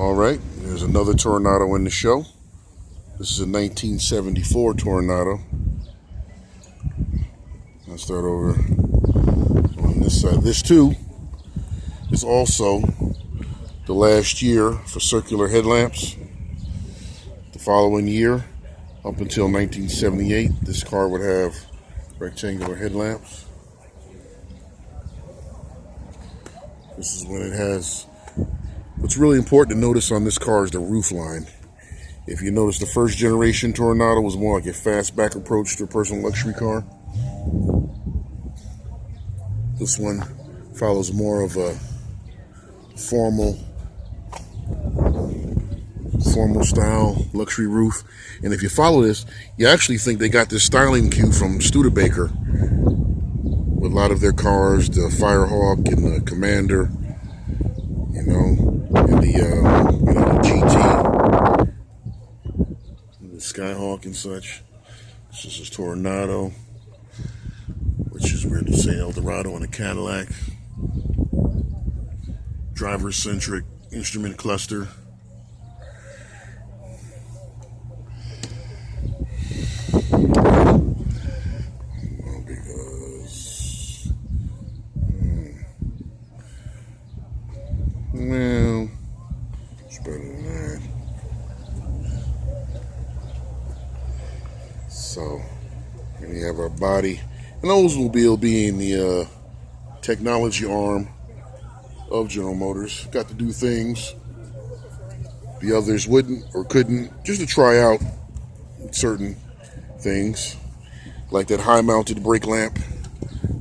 All right, there's another Toronado in the show. This is a 1974 Toronado. I'll start over on this side. This too is also the last year for circular headlamps. The following year, up until 1978, this car would have rectangular headlamps. This is when it has. What's really important to notice on this car is the roof line. If you notice, the first generation Toronado was more like a fastback approach to a personal luxury car. This one follows more of a formal style luxury roof. And if you follow this, you actually think they got this styling cue from Studebaker with a lot of their cars, the Firehawk and the Commander, and the GT, the Skyhawk and such. This is Toronado, which is where to say Eldorado and a Cadillac. Driver-centric instrument cluster. Well, it's better than that. So, here we have our body. An Oldsmobile being the technology arm of General Motors. Got to do things the others wouldn't or couldn't, just to try out certain things, like that high-mounted brake lamp,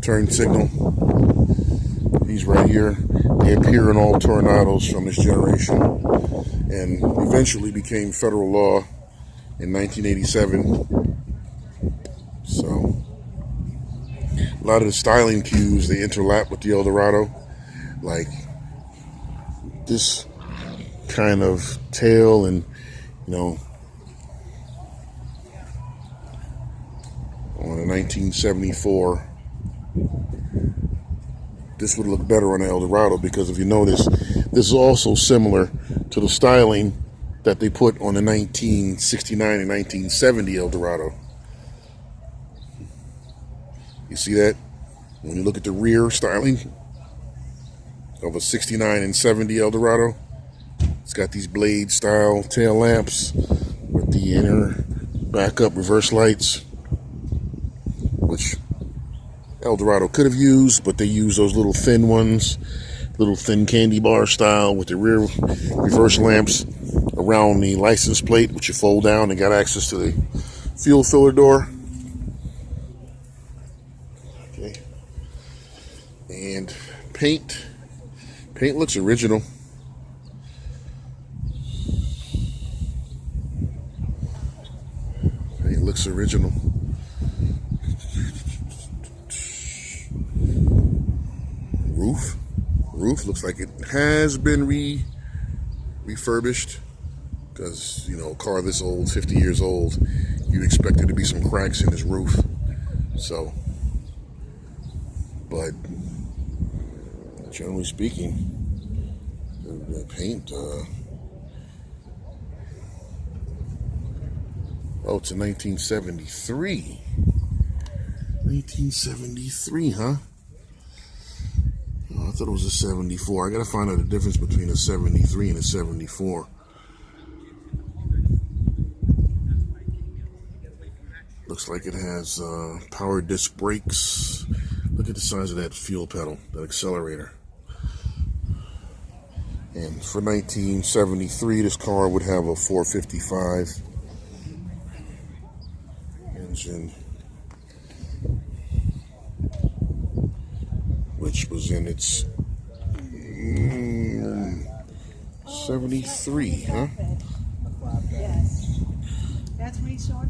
turn signal. These right here, they appear in all Tornados from this generation, and eventually became federal law in 1987. So, a lot of the styling cues, they interlap with the Eldorado, like this kind of tail, and on a 1974, this would look better on the Eldorado, because if you notice, this is also similar to the styling that they put on the 1969 and 1970 Eldorado. You see that? When you look at the rear styling of a 69 and 70 Eldorado, it's got these blade style tail lamps with the inner backup reverse lights, which Eldorado could have used, but they used those little thin ones, little thin candy bar style, with the rear reverse lamps around the license plate, which you fold down and got access to the fuel filler door. Okay. And paint looks original. Paint looks original. Roof looks like it has been refurbished, because a car this old, 50 years old, you'd expect there to be some cracks in this roof. So, but generally speaking, the paint, it's a 1973. 1973, huh? I thought it was a 74. I gotta find out the difference between a 73 and a 74. Looks like it has power disc brakes. Look at the size of that fuel pedal, that accelerator. And for 1973, this car would have a 455 engine, which was in its 73, huh?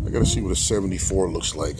I gotta see what a 74 looks like.